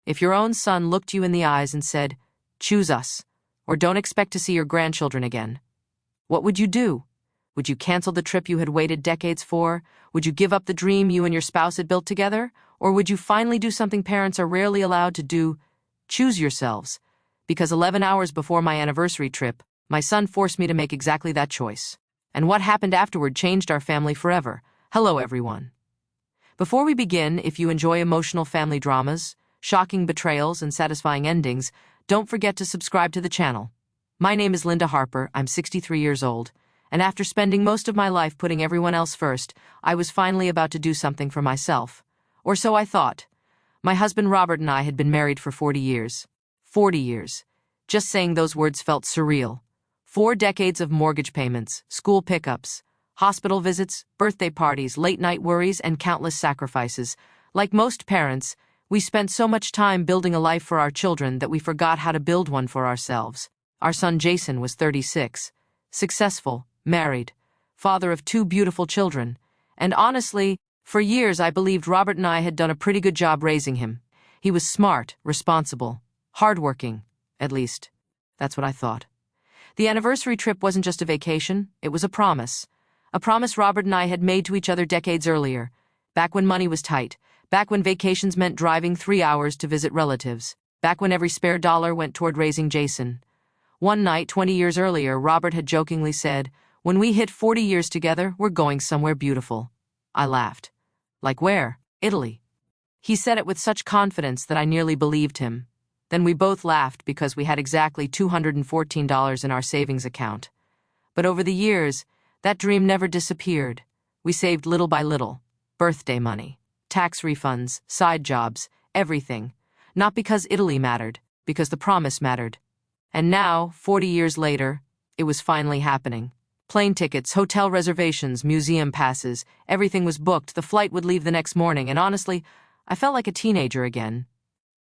If your own son looked you in the eyes and said, "Choose us," or "Don't expect to see your grandchildren again," what would you do? Would you cancel the trip you had waited decades for? Would you give up the dream you and your spouse had built together? Or would you finally do something parents are rarely allowed to do? Choose yourselves. Because 11 hours before my anniversary trip, my son forced me to make exactly that choice. And what happened afterward changed our family forever. Hello, everyone. Before we begin, if you enjoy emotional family dramas, shocking betrayals, and satisfying endings, don't forget to subscribe to the channel. My name is Linda Harper, I'm 63 years old, and after spending most of my life putting everyone else first, I was finally about to do something for myself. Or so I thought. My husband Robert and I had been married for 40 years. 40 years. Just saying those words felt surreal. 4 decades of mortgage payments, school pickups, hospital visits, birthday parties, late-night worries, and countless sacrifices. Like most parents, we spent so much time building a life for our children that we forgot how to build one for ourselves. Our son Jason was 36, successful, married, father of 2 beautiful children, and honestly, for years I believed Robert and I had done a pretty good job raising him. He was smart, responsible, hardworking, at least. That's what I thought. The anniversary trip wasn't just a vacation, it was a promise. A promise Robert and I had made to each other decades earlier, back when money was tight, back when vacations meant driving 3 hours to visit relatives, back when every spare dollar went toward raising Jason. One night, 20 years earlier, Robert had jokingly said, "When we hit 40 years together, we're going somewhere beautiful." I laughed. Like where? Italy. He said it with such confidence that I nearly believed him. Then we both laughed because we had exactly $214 in our savings account. But over the years, that dream never disappeared. We saved little by little. Birthday money, tax refunds, side jobs, everything. Not because Italy mattered, because the promise mattered. And now, 40 years later, it was finally happening. Plane tickets, hotel reservations, museum passes, everything was booked. The flight would leave the next morning, and honestly, I felt like a teenager again.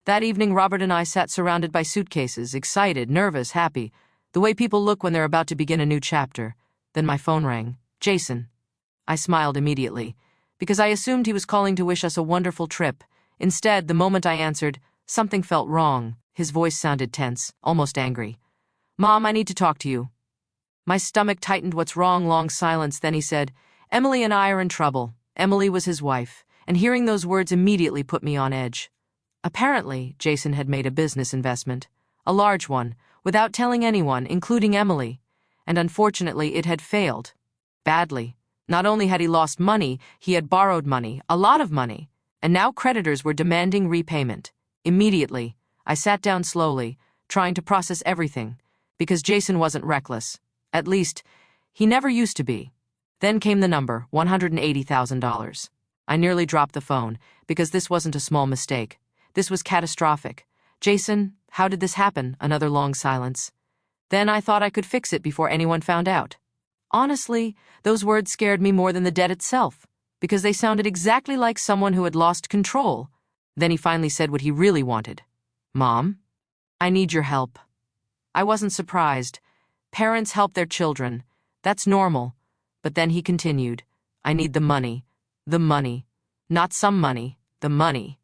That evening, Robert and I sat surrounded by suitcases, excited, nervous, happy, the way people look when they're about to begin a new chapter. Then my phone rang. Jason. I smiled immediately, because I assumed he was calling to wish us a wonderful trip. Instead, the moment I answered, something felt wrong. His voice sounded tense, almost angry. "Mom, I need to talk to you." My stomach tightened. "What's wrong?" Long silence, then he said, "Emily and I are in trouble." Emily was his wife, and hearing those words immediately put me on edge. Apparently, Jason had made a business investment, a large one, without telling anyone, including Emily, and unfortunately it had failed. Badly. Not only had he lost money, he had borrowed money, a lot of money, and now creditors were demanding repayment. Immediately, I sat down slowly, trying to process everything, because Jason wasn't reckless. At least, he never used to be. Then came the number, $180,000. I nearly dropped the phone, because this wasn't a small mistake. This was catastrophic. "Jason, how did this happen?" Another long silence. Then I thought I could fix it before anyone found out. Honestly, those words scared me more than the debt itself, because they sounded exactly like someone who had lost control. Then he finally said what he really wanted. "Mom, I need your help." I wasn't surprised. Parents help their children. That's normal. But then he continued, "I need the money. The money. Not some money. The money."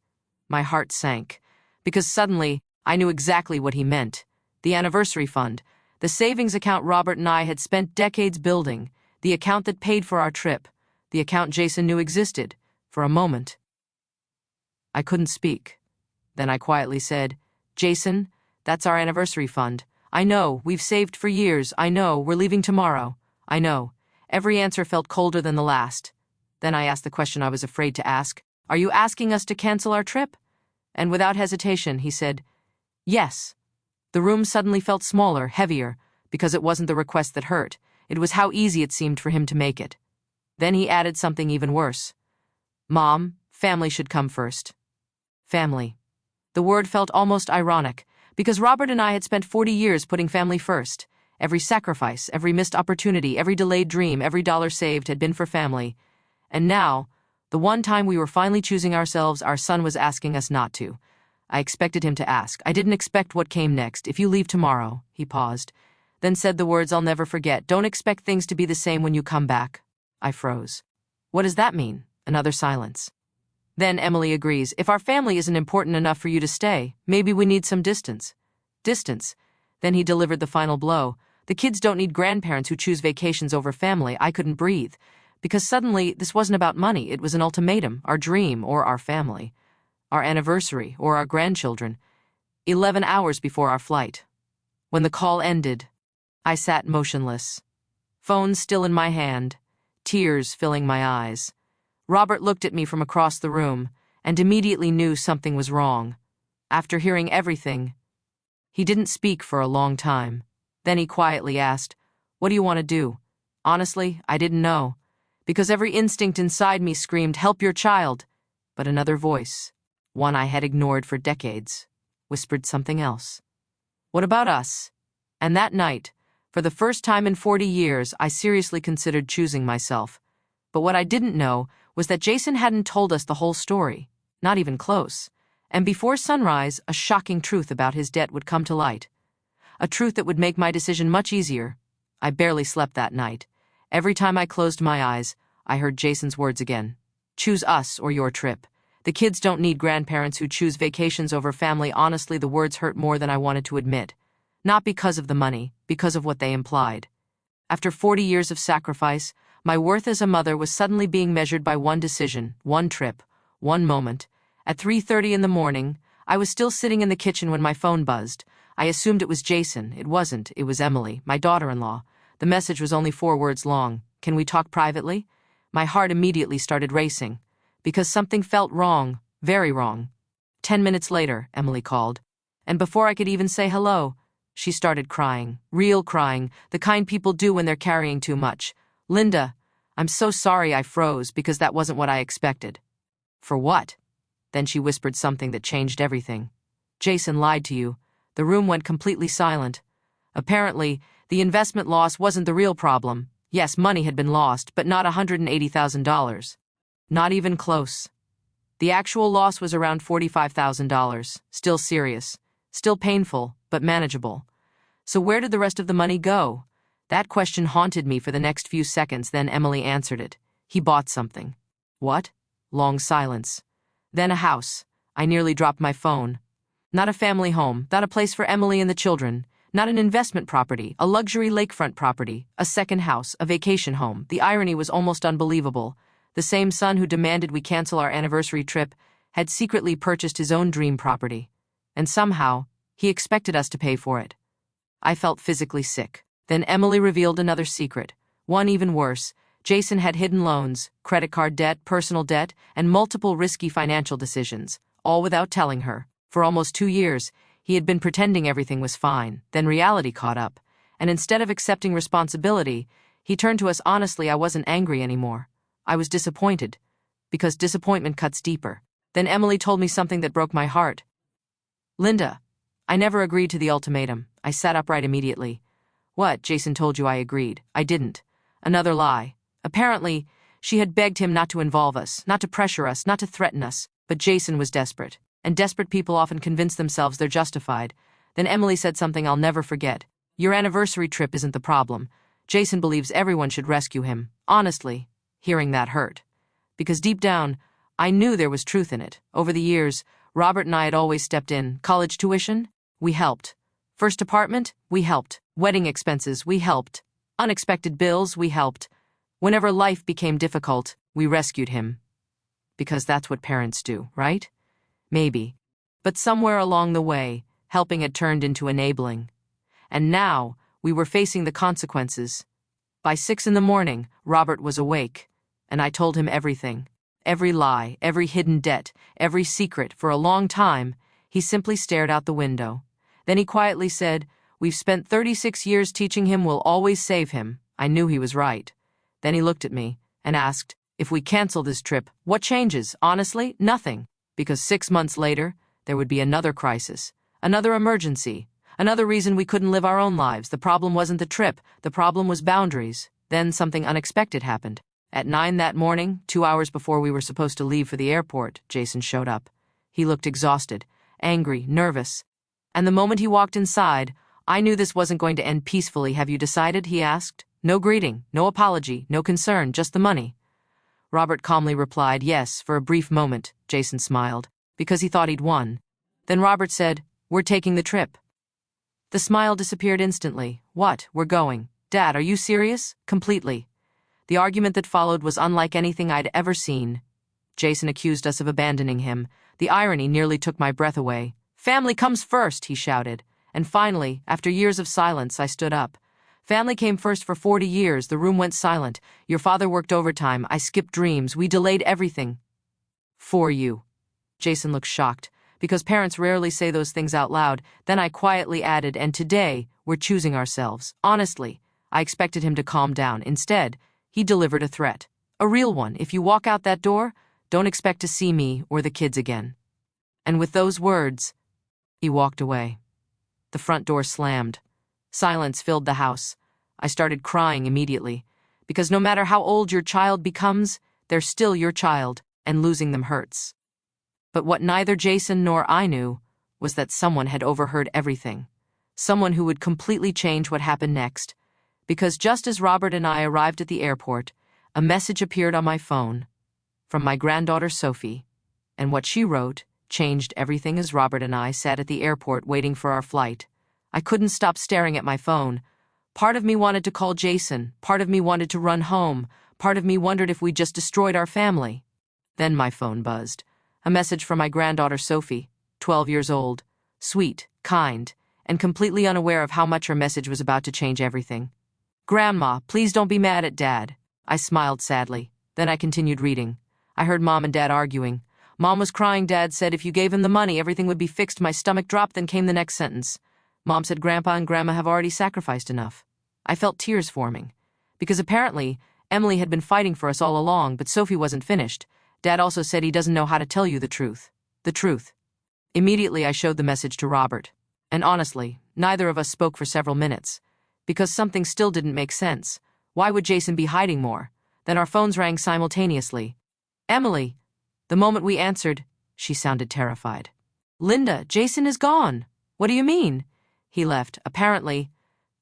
My heart sank, because suddenly I knew exactly what he meant. The anniversary fund, the savings account Robert and I had spent decades building, the account that paid for our trip, the account Jason knew existed, for a moment. I couldn't speak. Then I quietly said, "Jason, that's our anniversary fund. I know, we've saved for years. I know, we're leaving tomorrow. I know." Every answer felt colder than the last. Then I asked the question I was afraid to ask. "Are you asking us to cancel our trip?" And without hesitation, he said, "Yes." The room suddenly felt smaller, heavier, because it wasn't the request that hurt. It was how easy it seemed for him to make it. Then he added something even worse. "Mom, family should come first." Family. The word felt almost ironic, because Robert and I had spent 40 years putting family first. Every sacrifice, every missed opportunity, every delayed dream, every dollar saved had been for family. And now, the one time we were finally choosing ourselves, our son was asking us not to. I expected him to ask. I didn't expect what came next. "If you leave tomorrow," he paused, then said the words I'll never forget, "Don't expect things to be the same when you come back." I froze. "What does that mean?" Another silence. Then Emily agrees, if our family isn't important enough for you to stay, maybe we need some distance. Distance. Then he delivered the final blow. The kids don't need grandparents who choose vacations over family. I couldn't breathe. Because suddenly, this wasn't about money. It was an ultimatum, our dream or our family, our anniversary or our grandchildren. 11 hours before our flight. When the call ended, I sat motionless. Phone still in my hand, tears filling my eyes. Robert looked at me from across the room and immediately knew something was wrong. After hearing everything, he didn't speak for a long time. Then he quietly asked, "What do you want to do?" Honestly, I didn't know, because every instinct inside me screamed, "Help your child." But another voice, one I had ignored for decades, whispered something else. "What about us?" And that night, for the first time in 40 years, I seriously considered choosing myself. But what I didn't know was that Jason hadn't told us the whole story, not even close. And before sunrise, a shocking truth about his debt would come to light. A truth that would make my decision much easier. I barely slept that night. Every time I closed my eyes, I heard Jason's words again. Choose us or your trip. The kids don't need grandparents who choose vacations over family. Honestly, the words hurt more than I wanted to admit. Not because of the money, because of what they implied. After 40 years of sacrifice, my worth as a mother was suddenly being measured by one decision, one trip, one moment. At 3:30 in the morning, I was still sitting in the kitchen when my phone buzzed. I assumed it was Jason. It wasn't. It was Emily, my daughter-in-law. The message was only 4 words long. "Can we talk privately?" My heart immediately started racing, because something felt wrong, very wrong. 10 minutes later, Emily called, and before I could even say hello, she started crying, real crying, the kind people do when they're carrying too much. "Linda, I'm so sorry." I froze because that wasn't what I expected. "For what?" Then she whispered something that changed everything. "Jason lied to you." The room went completely silent. Apparently, the investment loss wasn't the real problem. Yes, money had been lost, but not $180,000. Not even close. The actual loss was around $45,000. Still serious. Still painful, but manageable. So where did the rest of the money go? That question haunted me for the next few seconds, then Emily answered it. "He bought something." "What?" Long silence. "Then a house." I nearly dropped my phone. Not a family home, not a place for Emily and the children, not an investment property, a luxury lakefront property, a second house, a vacation home. The irony was almost unbelievable. The same son who demanded we cancel our anniversary trip had secretly purchased his own dream property. And somehow, he expected us to pay for it. I felt physically sick. Then Emily revealed another secret, one even worse. Jason had hidden loans, credit card debt, personal debt, and multiple risky financial decisions, all without telling her. For almost 2 years, he had been pretending everything was fine. Then reality caught up, and instead of accepting responsibility, he turned to us honestly. I wasn't angry anymore. I was disappointed, because disappointment cuts deeper. Then Emily told me something that broke my heart. "Linda, I never agreed to the ultimatum." I sat upright immediately. "What? Jason told you I agreed." "I didn't." Another lie. Apparently, she had begged him not to involve us, not to pressure us, not to threaten us. But Jason was desperate. And desperate people often convince themselves they're justified. Then Emily said something I'll never forget. "Your anniversary trip isn't the problem. Jason believes everyone should rescue him." Honestly, hearing that hurt. Because deep down, I knew there was truth in it. Over the years, Robert and I had always stepped in. College tuition? We helped. First apartment? We helped. Wedding expenses? We helped. Unexpected bills? We helped. Whenever life became difficult, we rescued him. Because that's what parents do, right? Maybe. But somewhere along the way, helping had turned into enabling. And now, we were facing the consequences. By 6 in the morning, Robert was awake, and I told him everything. Every lie, every hidden debt, every secret. For a long time, he simply stared out the window. Then he quietly said, "We've spent 36 years teaching him we'll always save him." I knew he was right. Then he looked at me and asked, "If we cancel this trip, what changes?" Honestly, nothing. Because 6 months later, there would be another crisis, another emergency, another reason we couldn't live our own lives. The problem wasn't the trip, the problem was boundaries. Then something unexpected happened. At 9 that morning, 2 hours before we were supposed to leave for the airport, Jason showed up. He looked exhausted, angry, nervous. And the moment he walked inside, I knew this wasn't going to end peacefully. "Have you decided?" he asked. No greeting, no apology, no concern, just the money. Robert calmly replied, "Yes, for a brief moment," Jason smiled, because he thought he'd won. Then Robert said, "We're taking the trip." The smile disappeared instantly. "What? We're going? Dad, are you serious?" "Completely." The argument that followed was unlike anything I'd ever seen. Jason accused us of abandoning him. The irony nearly took my breath away. "Family comes first," he shouted. And finally, after years of silence, I stood up. "Family came first for 40 years. The room went silent. Your father worked overtime. I skipped dreams. We delayed everything. For you." Jason looked shocked, because parents rarely say those things out loud. Then I quietly added, "And today, we're choosing ourselves." Honestly, I expected him to calm down. Instead, he delivered a threat. A real one. "If you walk out that door, don't expect to see me or the kids again." And with those words, he walked away. The front door slammed. Silence filled the house. I started crying immediately, because no matter how old your child becomes, they're still your child, and losing them hurts. But what neither Jason nor I knew was that someone had overheard everything. Someone who would completely change what happened next. Because just as Robert and I arrived at the airport, a message appeared on my phone from my granddaughter Sophie, and what she wrote changed everything. As Robert and I sat at the airport waiting for our flight, I couldn't stop staring at my phone. Part of me wanted to call Jason, part of me wanted to run home, part of me wondered if we'd just destroyed our family. Then my phone buzzed. A message from my granddaughter Sophie, 12 years old, sweet, kind, and completely unaware of how much her message was about to change everything. "Grandma, please don't be mad at Dad." I smiled sadly. Then I continued reading. I heard Mom and Dad arguing. Mom was crying. Dad said if you gave him the money, everything would be fixed. My stomach dropped. Then came the next sentence. Mom said Grandpa and Grandma have already sacrificed enough. I felt tears forming. Because apparently, Emily had been fighting for us all along, but Sophie wasn't finished. Dad also said he doesn't know how to tell you the truth. The truth. Immediately I showed the message to Robert. And honestly, neither of us spoke for several minutes. Because something still didn't make sense. Why would Jason be hiding more? Then our phones rang simultaneously. "Emily." The moment we answered, she sounded terrified. "Linda, Jason is gone." "What do you mean?" "He left." Apparently,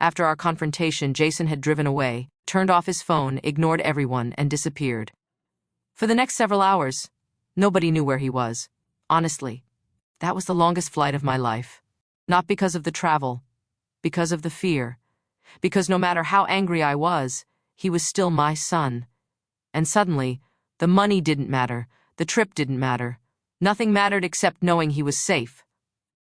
after our confrontation, Jason had driven away, turned off his phone, ignored everyone, and disappeared. For the next several hours, nobody knew where he was. Honestly, that was the longest flight of my life. Not because of the travel, because of the fear. Because no matter how angry I was, he was still my son. And suddenly, the money didn't matter, the trip didn't matter. Nothing mattered except knowing he was safe.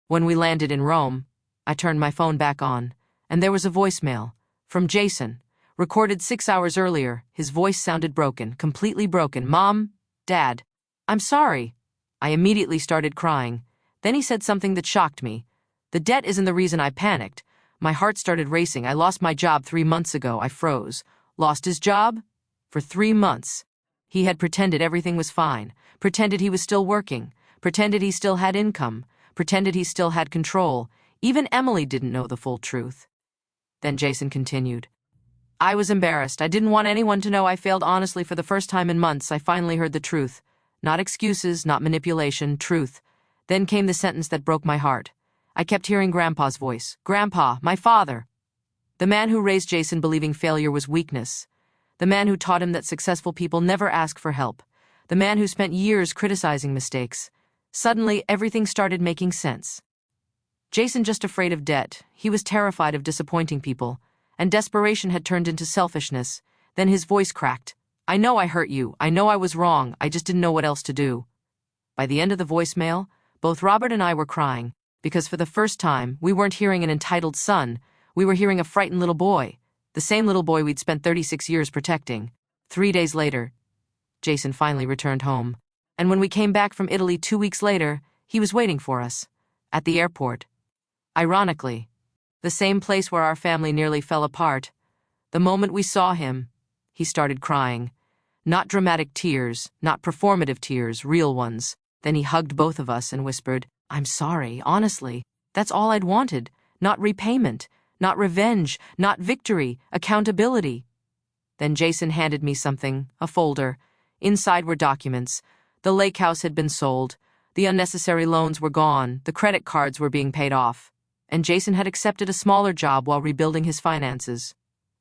When we landed in Rome, I turned my phone back on, and there was a voicemail from Jason, recorded 6 hours earlier. His voice sounded broken, completely broken. "Mom, Dad, I'm sorry." I immediately started crying. Then he said something that shocked me. "The debt isn't the reason I panicked." My heart started racing. "I lost my job 3 months ago." I froze. Lost his job? For 3 months. He had pretended everything was fine, pretended he was still working, pretended he still had income, pretended he still had control. Even Emily didn't know the full truth. Then Jason continued. I was embarrassed. I didn't want anyone to know. I failed honestly for the first time in months. I finally heard the truth. Not excuses, not manipulation, truth. Then came the sentence that broke my heart. I kept hearing Grandpa's voice. Grandpa, my father. The man who raised Jason believing failure was weakness. The man who taught him that successful people never ask for help. The man who spent years criticizing mistakes. Suddenly, everything started making sense. Jason just afraid of debt. He was terrified of disappointing people. And desperation had turned into selfishness. Then his voice cracked. I know I hurt you. I know I was wrong. I just didn't know what else to do. By the end of the voicemail, both Robert and I were crying, because for the first time, we weren't hearing an entitled son. We were hearing a frightened little boy, the same little boy we'd spent 36 years protecting. 3 days later, Jason finally returned home. And when we came back from Italy 2 weeks later, he was waiting for us, at the airport. Ironically, the same place where our family nearly fell apart. The moment we saw him, he started crying. Not dramatic tears, not performative tears, real ones. Then he hugged both of us and whispered, I'm sorry, honestly. That's all I'd wanted. Not repayment, not revenge, not victory, accountability. Then Jason handed me something, a folder. Inside were documents. The lake house had been sold. The unnecessary loans were gone. The credit cards were being paid off. And Jason had accepted a smaller job while rebuilding his finances.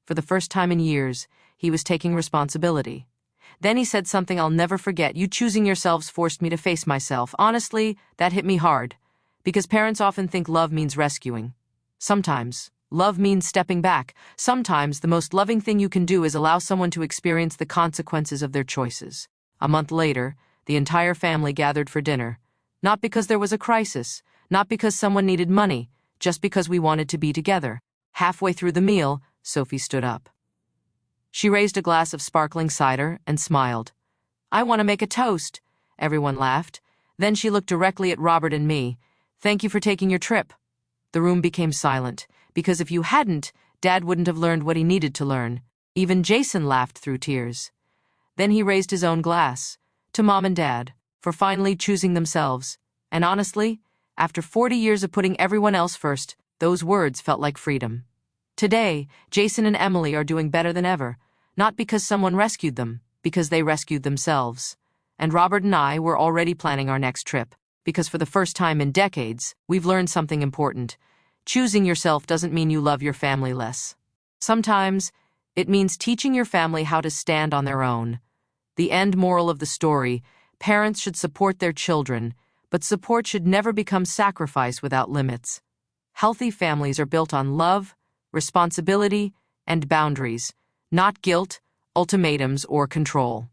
For the first time in years, he was taking responsibility. Then he said something I'll never forget. You choosing yourselves forced me to face myself. Honestly, that hit me hard. Because parents often think love means rescuing. Sometimes, love means stepping back. Sometimes, the most loving thing you can do is allow someone to experience the consequences of their choices. A month later, the entire family gathered for dinner. Not because there was a crisis, not because someone needed money, just because we wanted to be together. Halfway through the meal, Sophie stood up. She raised a glass of sparkling cider and smiled. "I want to make a toast." Everyone laughed. Then she looked directly at Robert and me. "Thank you for taking your trip." The room became silent, because if you hadn't, Dad wouldn't have learned what he needed to learn. Even Jason laughed through tears. Then he raised his own glass, to Mom and Dad, for finally choosing themselves. And honestly, after 40 years of putting everyone else first, those words felt like freedom. Today, Jason and Emily are doing better than ever, not because someone rescued them, because they rescued themselves. And Robert and I were already planning our next trip, because for the first time in decades, we've learned something important. Choosing yourself doesn't mean you love your family less. Sometimes, it means teaching your family how to stand on their own. The end moral of the story: parents should support their children, but support should never become sacrifice without limits. Healthy families are built on love, responsibility, and boundaries, not guilt, ultimatums, or control.